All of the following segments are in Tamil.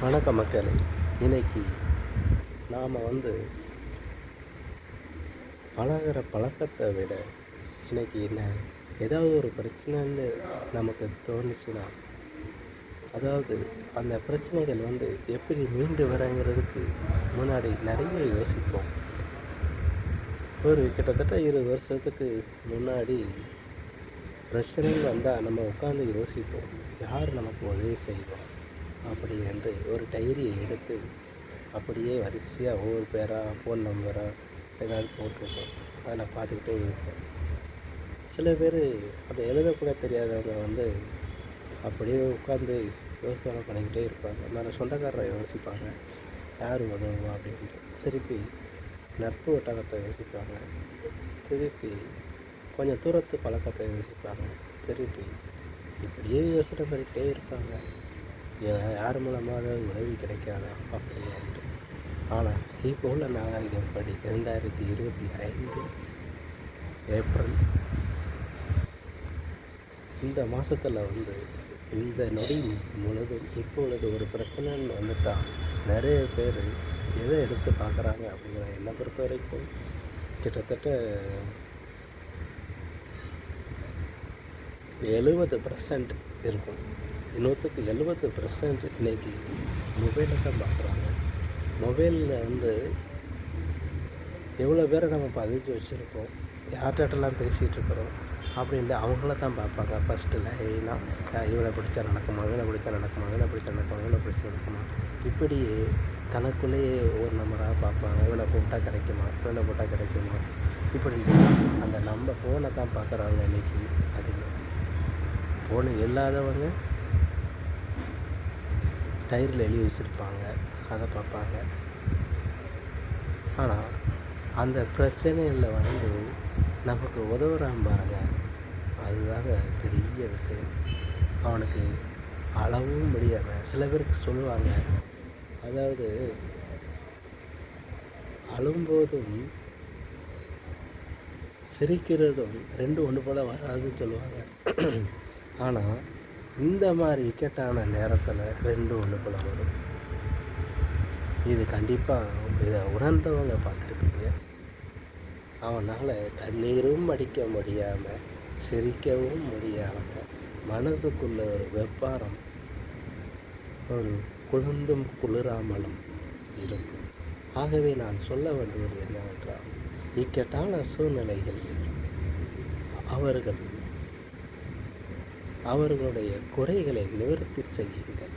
வணக்கம் மக்களே. இன்னைக்கு நாம் பழகிற பழக்கத்தை விட இன்னைக்கு என்ன ஏதாவது ஒரு பிரச்சனைன்னு நமக்கு தோணுச்சுன்னா, அதாவது அந்த பிரச்சனைகள் எப்படி மீண்டு வரங்கிறதுக்கு முன்னாடி நிறைய யோசிப்போம். ஒரு கிட்டத்தட்ட 20 வருஷத்துக்கு முன்னாடி பிரச்சனைகள் வந்தால் நம்ம உட்காந்து யோசிப்போம், யார் நமக்கு உதவி செய்வோம் அப்படி என்று ஒரு டைரியை எடுத்து அப்படியே வரிசையாக ஒவ்வொரு பேராக ஃபோன் நம்பராக ஏதாவது போட்டிருப்போம். அதில் பார்த்துக்கிட்டே இருப்போம். சில பேர் அதை எழுதக்கூட தெரியாதவங்க அப்படியே உட்காந்து யோசனை பண்ணிக்கிட்டே இருப்பாங்க. மேலே சொந்தக்காரரை யோசிப்பாங்க, யார் உதவுவா அப்படின்ட்டு. திருப்பி நட்பு வட்டாரத்தை யோசிப்பாங்க, திருப்பி கொஞ்சம் தூரத்து பழக்கத்தை யோசிப்பாங்க, திருப்பி இப்படியே யோசனை பண்ணிக்கிட்டே இருப்பாங்க, யார் மூலமாக உதவி கிடைக்காதா அப்படின்ட்டு. ஆனால் இப்போ உள்ள நாகரிகம் படி 2025 ஏப்ரல் இந்த மாதத்தில் இந்த நொடி முழுதும் இப்பொழுது ஒரு பிரச்சனைன்னு வந்துட்டால் நிறைய பேர் எதை எடுத்து பார்க்குறாங்க அப்படிங்கிற என்னை பொறுத்த வரைக்கும் கிட்டத்தட்ட 70% இருக்கும். 70% இன்றைக்கி மொபைலில் தான் பார்க்குறாங்க. மொபைலில் எவ்வளோ பேரை நம்ம பதிஞ்சு வச்சுருக்கோம், யார்கிட்டலாம் பேசிகிட்டு இருக்கிறோம் அப்படின்ட்டு அவங்கள தான் பார்ப்பாங்க. ஃபஸ்ட்டு லைனாக இவனை பிடிச்சா நடக்குமா, இவனை பிடிச்சா நடக்குமா, இவனை பிடிச்சா நடக்குமா, இவனை பிடிச்சா நடக்குமா, இப்படியே தனக்குள்ளேயே ஒரு நம்பராக பார்ப்பாங்க. இவனை போட்டால் கிடைக்குமா, இவனை போட்டால் கிடைக்குமா, இப்படின்ட்டு அந்த நம்ம ஃபோனை தான் பார்க்குறாங்க. இன்றைக்கி அதிகம் ஃபோனு இல்லாதவங்க டைரியில் எழுதி வச்சுருப்பாங்க, அதை பார்ப்பாங்க. ஆனால் அந்த பிரச்சனையில் நமக்கு உதவுறான் பாருங்க, அதுதாங்க பெரிய விஷயம். அவனுக்கு அளவும் முடியாமல் சில பேருக்கு சொல்லுவாங்க, அதாவது அழும்போதும் சிரிக்கிறதும் ரெண்டும் ஒன்று போல் வராதுன்னு சொல்லுவாங்க. ஆனால் இந்த மாதிரி இக்கட்டான நேரத்தில் ரெண்டும் ஒன்று போல் வரும். இது கண்டிப்பாக இதை உணர்ந்தவங்க பார்த்துருப்பீங்க. அவனால் கண்ணீரும் அடிக்க முடியாமல் சிரிக்கவும் முடியாமல் மனசுக்குள்ள ஒரு வெப்பாரம், ஒரு குளிர்ந்தும் குளிராமலும் இருக்கும். ஆகவே நான் சொல்ல வேண்டுவது என்னவென்றால், இக்கட்டான சூழ்நிலைகள் அவர்களுடைய குறைகளை நிவர்த்தி செய்யுங்கள்.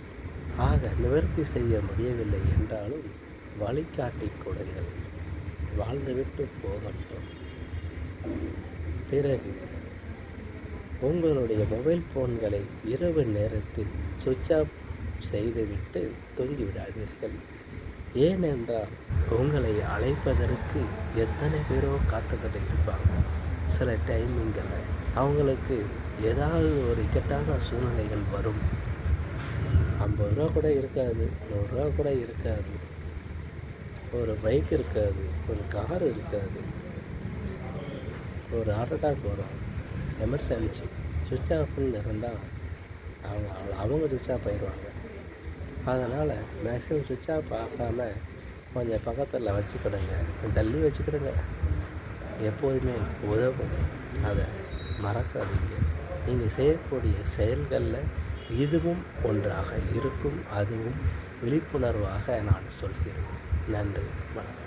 நிவர்த்தி செய்ய முடியவில்லை என்றாலும் வழிகாட்டி கொடுங்கள், வாழ்ந்துவிட்டு போகட்டும். பிறகு உங்களுடைய மொபைல் ஃபோன்களை இரவு நேரத்தில் சுவிட்ச் ஆஃப் செய்துவிட்டு தூங்கிவிடாதீர்கள். ஏனென்றால் உங்களை அழைப்பதற்கு எத்தனை பேரோ காத்துக்கிட்டு இருப்பாங்க. சில டைமிங்கில் அவங்களுக்கு ஏதாவது ஒரு இக்கட்டான சூழ்நிலைகள் வரும். 50 ரூபா கூட இருக்காது, 100 ரூபா கூட இருக்காது, ஒரு பைக் இருக்காது, ஒரு கார் இருக்காது, ஒரு ஹார்ட் அட்டாக் வரும், எமர்ஜென்சி சுவிட்ச் ஆஃப்னு இருந்தால் அவங்க சுவிட்ச் ஆஃப் ஆயிடுவாங்க. அதனால் மேக்ஸிமம் சுவிட்ச் ஆஃப் ஆகாமல் கொஞ்சம் பக்கத்தில் வச்சுக்கிடுங்க, தள்ளி வச்சுக்கிடுங்க. எப்போதுமே உதவும், அதை மறக்காதீங்க. நீங்கள் செய்யக்கூடிய செயல்களில் இதுவும் ஒன்றாக இருக்கும். அதுவும் விழிப்புணர்வாக நான் சொல்கிறேன். நன்றி, வணக்கம்.